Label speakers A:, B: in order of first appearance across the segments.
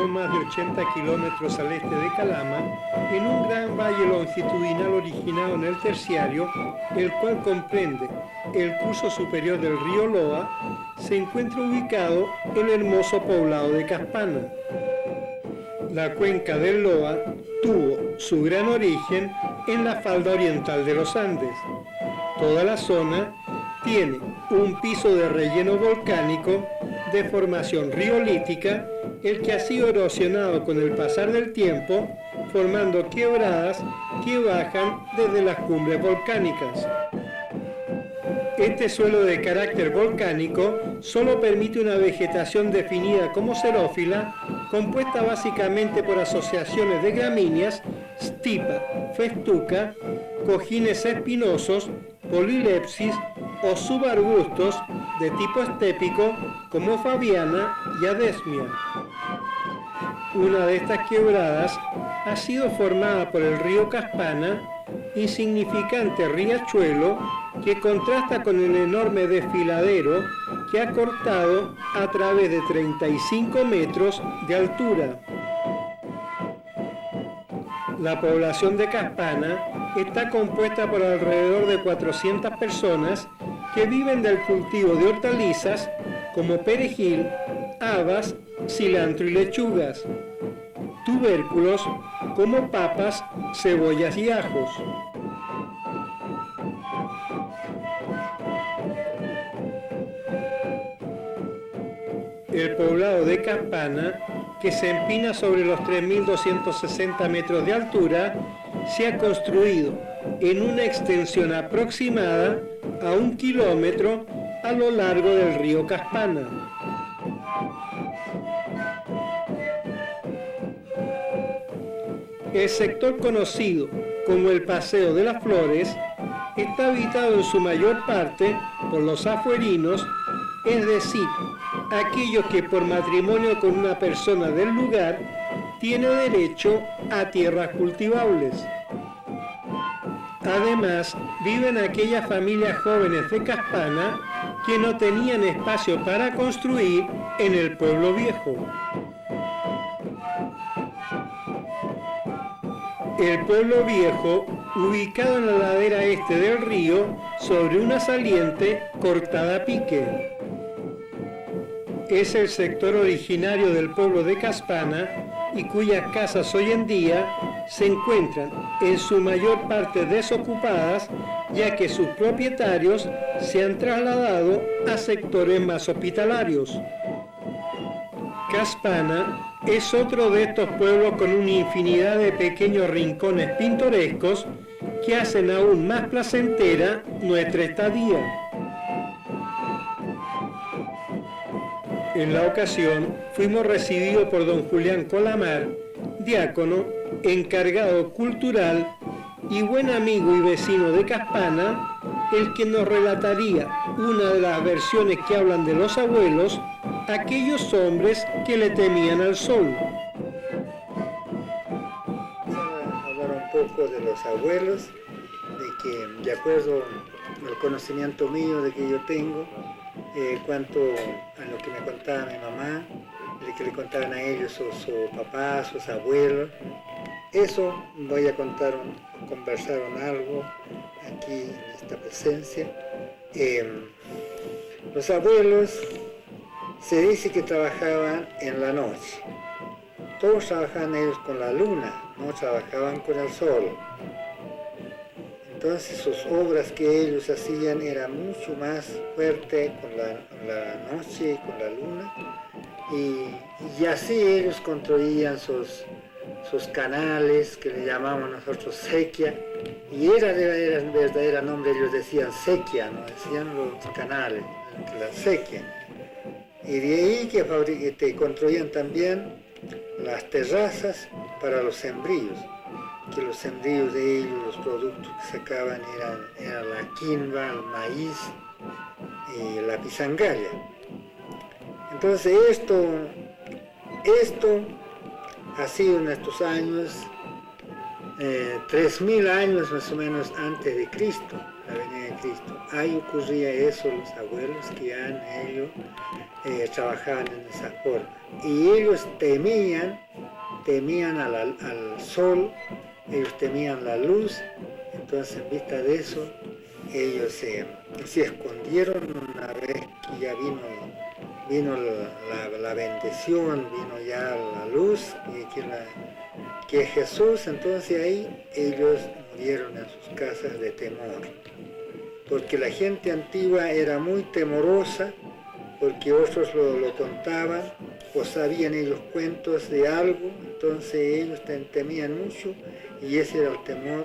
A: no más de 80 kilómetros al este de Calama, en un gran valle longitudinal originado en el Terciario, el cual comprende el curso superior del río Loa, se encuentra ubicado el hermoso poblado de Caspana. La cuenca del Loa tuvo su gran origen en la falda oriental de los Andes. Toda la zona tiene un piso de relleno volcánico de formación riolítica, el que ha sido erosionado con el pasar del tiempo, formando quebradas que bajan desde las cumbres volcánicas. Este suelo de carácter volcánico solo permite una vegetación definida como xerófila, compuesta básicamente por asociaciones de gramíneas, stipa, festuca, cojines espinosos, polilepsis o subarbustos de tipo estépico como fabiana y adesmia. Una de estas quebradas ha sido formada por el río Caspana, insignificante riachuelo que contrasta con el enorme desfiladero que ha cortado a través de 35 metros de altura. La población de Caspana está compuesta por alrededor de 400 personas que viven del cultivo de hortalizas como perejil, habas, cilantro y lechugas, tubérculos como papas, cebollas y ajos. El poblado de Caspana, que se empina sobre los 3.260 metros de altura, se ha construido en una extensión aproximada a 1 kilómetro a lo largo del río Caspana. El sector conocido como el Paseo de las Flores está habitado en su mayor parte por los afuerinos, es decir, aquellos que por matrimonio con una persona del lugar tiene derecho a tierras cultivables. Además, viven aquellas familias jóvenes de Caspana que no tenían espacio para construir en el pueblo viejo. El pueblo viejo, ubicado en la ladera este del río, sobre una saliente cortada a pique. Es el sector originario del pueblo de Caspana y cuyas casas hoy en día se encuentran en su mayor parte desocupadas, ya que sus propietarios se han trasladado a sectores más hospitalarios. Caspana es otro de estos pueblos con una infinidad de pequeños rincones pintorescos que hacen aún más placentera nuestra estadía. En la ocasión fuimos recibidos por don Julián Colamar, diácono, encargado cultural y buen amigo y vecino de Caspana, el que nos relataría una de las versiones que hablan de los abuelos, aquellos hombres que le temían al sol.
B: Hablar un poco de los abuelos, de que de acuerdo al conocimiento mío de que yo tengo, cuanto a lo que me contaba mi mamá, de que le contaban a ellos sus papás, sus abuelos, eso voy a conversar algo aquí en esta presencia. Los abuelos se dice que trabajaban en la noche. Todos trabajaban ellos con la luna, no trabajaban con el sol. Entonces sus obras que ellos hacían eran mucho más fuertes con la noche y con la luna. Y así ellos construían sus canales, que le llamamos nosotros sequía, y era el verdadero nombre, ellos decían sequía, no decían los canales, la sequía. Y de ahí que construían también las terrazas para los sembríos, que los sembríos de ellos, los productos que sacaban eran la quinoa, el maíz y la pisangaria. Entonces esto ha sido en estos años, 3.000 años más o menos antes de Cristo, la venida venía de Cristo. Ahí ocurría eso, los abuelos que ya ellos trabajaban en esa forma. Y ellos temían al sol, ellos temían la luz, entonces en vista de eso, ellos se escondieron una vez que ya vino la bendición, vino ya la luz, que es Jesús, entonces ahí ellos murieron en sus casas de temor. Porque la gente antigua era muy temorosa, porque otros lo contaban, o sabían ellos cuentos de algo, entonces ellos temían mucho, y ese era el temor,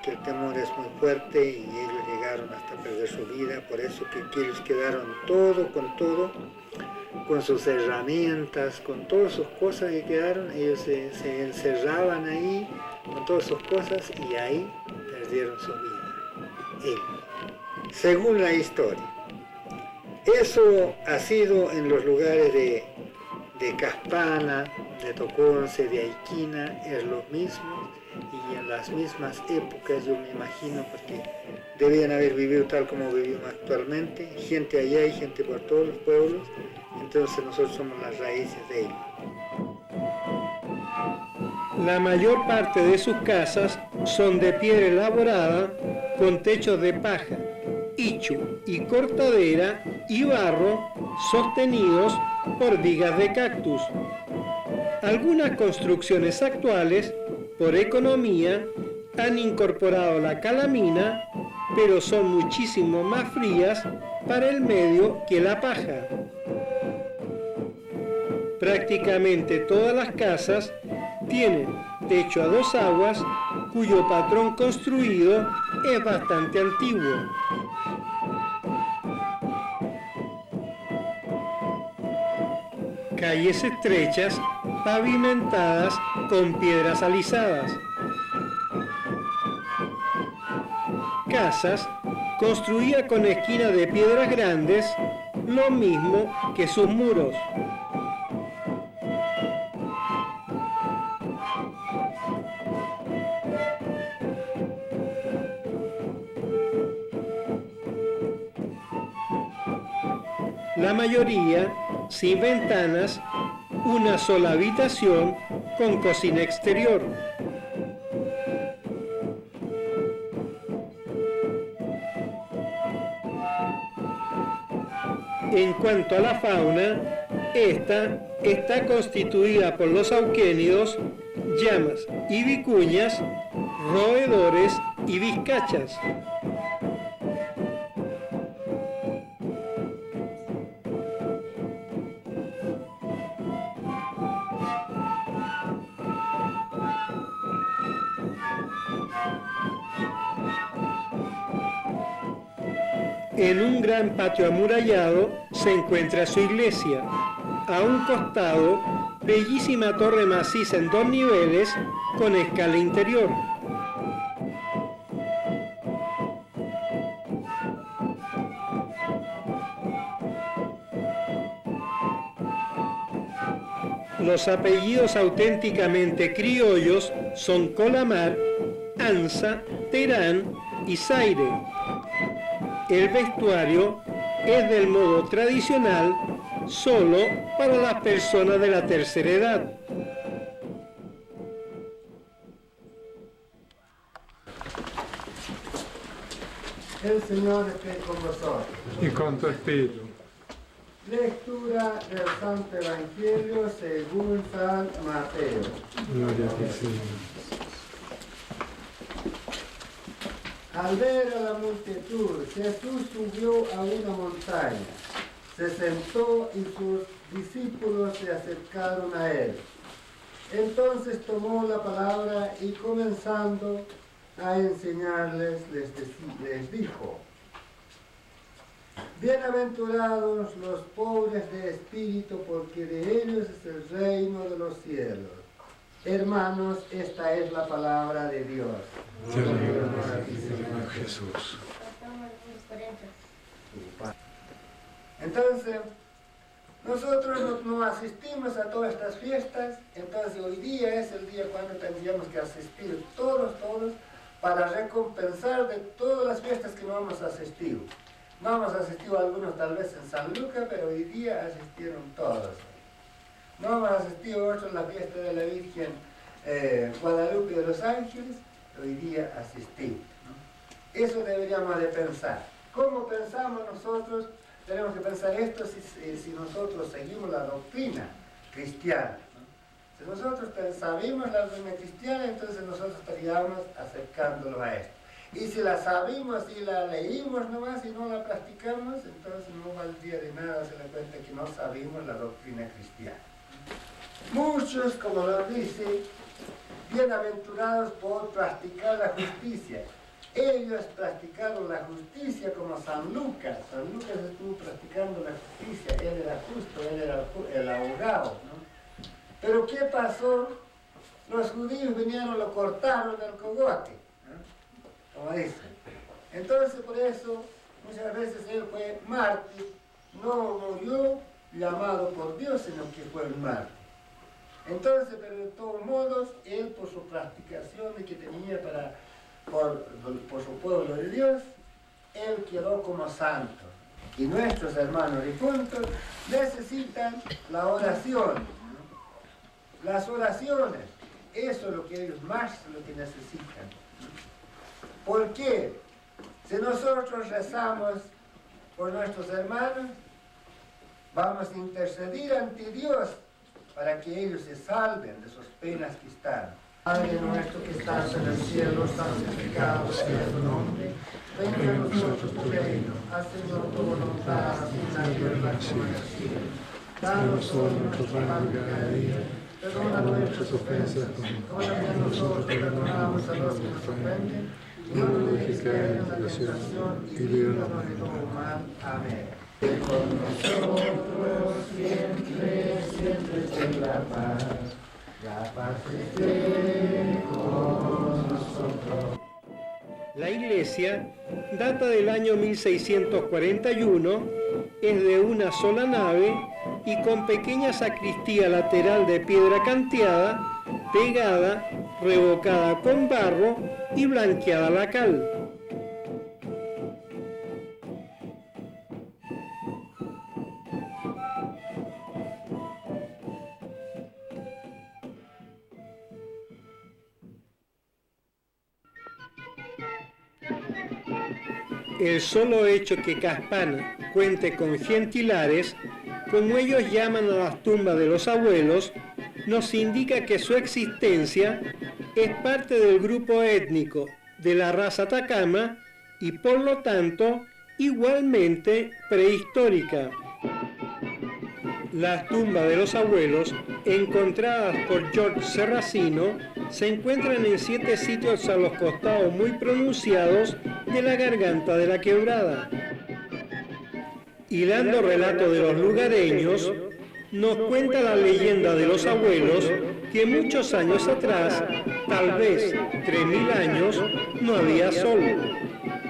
B: que el temor es muy fuerte, y ellos llegaron hasta perder su vida, por eso que ellos quedaron con sus herramientas, con todas sus cosas que quedaron, ellos se encerraban ahí, con todas sus cosas, y ahí perdieron su vida, según la historia. Eso ha sido en los lugares de Caspana, de Toconce, de Aiquina, es lo mismo, y en las mismas épocas, yo me imagino, porque debían haber vivido tal como vivimos actualmente, gente allá y gente por todos los pueblos, entonces nosotros somos las raíces de ellos.
A: La mayor parte de sus casas son de piedra elaborada con techos de paja, ichu y cortadera y barro sostenidos por vigas de cactus. Algunas construcciones actuales, por economía, han incorporado la calamina, pero son muchísimo más frías para el medio que la paja. Prácticamente todas las casas tienen techo a dos aguas, cuyo patrón construido es bastante antiguo. Calles estrechas, pavimentadas con piedras alisadas. Casas construidas con esquinas de piedras grandes, lo mismo que sus muros. La mayoría sin ventanas, una sola habitación con cocina exterior. En cuanto a la fauna, esta está constituida por los auquénidos, llamas y vicuñas, roedores y vizcachas. En un gran patio amurallado se encuentra su iglesia. A un costado, bellísima torre maciza en 2 niveles con escala interior. Los apellidos auténticamente criollos son Colamar, Anza, Terán y Zaire. El vestuario es del modo tradicional solo para las personas de la tercera edad.
B: El Señor esté con vosotros.
A: Y con tu espíritu.
B: Lectura del Santo Evangelio según San Mateo.
A: Gloria a ti, Señor.
B: Al ver a la multitud, Jesús subió a una montaña, se sentó y sus discípulos se acercaron a él. Entonces tomó la palabra y comenzando a enseñarles, les dijo: Bienaventurados los pobres de espíritu, porque de ellos es el reino de los cielos. Hermanos, esta es la palabra de Dios.
A: Señor Jesús.
B: Entonces, nosotros no asistimos a todas estas fiestas, entonces hoy día es el día cuando tendríamos que asistir todos,
C: para recompensar de todas las fiestas que no hemos asistido. No hemos asistido algunos tal vez en San Lucas, pero hoy día asistieron todos. No hemos asistido otros a la fiesta de la Virgen Guadalupe de los Ángeles, hoy día asistimos, ¿no? Eso deberíamos de pensar. ¿Cómo pensamos nosotros? Tenemos que pensar esto si nosotros seguimos la doctrina cristiana, ¿no? Si nosotros sabemos la doctrina cristiana, entonces nosotros estaríamos acercándonos a esto. Y si la sabemos y la leímos nomás y no la practicamos, entonces no valdría de nada se da cuenta que no sabemos la doctrina cristiana. Muchos, como lo dice, bienaventurados por practicar la justicia. Ellos practicaron la justicia como San Lucas. San Lucas estuvo practicando la justicia, él era justo, él era el abogado, ¿no? Pero ¿qué pasó? Los judíos vinieron, lo cortaron del cogote, ¿no? Como dicen. Entonces por eso muchas veces él fue mártir, no murió llamado por Dios, sino que fue el mártir. Entonces, pero de todos modos, él por su practicación que tenía por su pueblo de Dios, él quedó como santo. Y nuestros hermanos difuntos necesitan la oración, ¿no? Las oraciones, eso es lo que ellos más lo que necesitan. ¿Por qué? Si nosotros rezamos por nuestros hermanos, vamos a interceder ante Dios para que ellos se salven de sus penas que están. Padre nuestro que estás en el cielo, santificado sea tu nombre. Venga a nosotros tu reino, haznos tu voluntad, así en la tierra como en el cielo. Danos hoy nuestro pan de cada día. Perdona nuestras ofensas, como también nosotros perdonamos a los que nos ofenden. Y no nos dejes caer en la tentación, y líbranos de todo mal. Amén. Con nosotros siempre, siempre esté la paz esté con nosotros.
A: La iglesia data del año 1641, es de una sola nave y con pequeña sacristía lateral de piedra canteada, pegada, revocada con barro y blanqueada la cal. El solo hecho que Caspana cuente con gentilares, como ellos llaman a las tumbas de los abuelos, nos indica que su existencia es parte del grupo étnico de la raza Atacama y por lo tanto igualmente prehistórica. Las tumbas de los abuelos, encontradas por George Serracino, se encuentran en 7 sitios a los costados muy pronunciados de la garganta de la quebrada. Hilando relato de los lugareños, nos cuenta la leyenda de los abuelos que muchos años atrás, tal vez 3000 años, no había sol.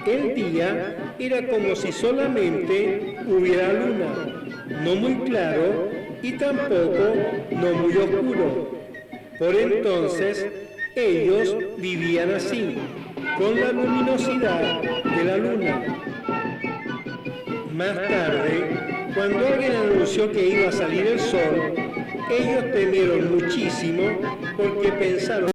A: El día era como si solamente hubiera luna, no muy claro y tampoco no muy oscuro. Por entonces, ellos vivían así, con la luminosidad de la luna. Más tarde, cuando alguien anunció que iba a salir el sol, ellos temieron muchísimo porque pensaron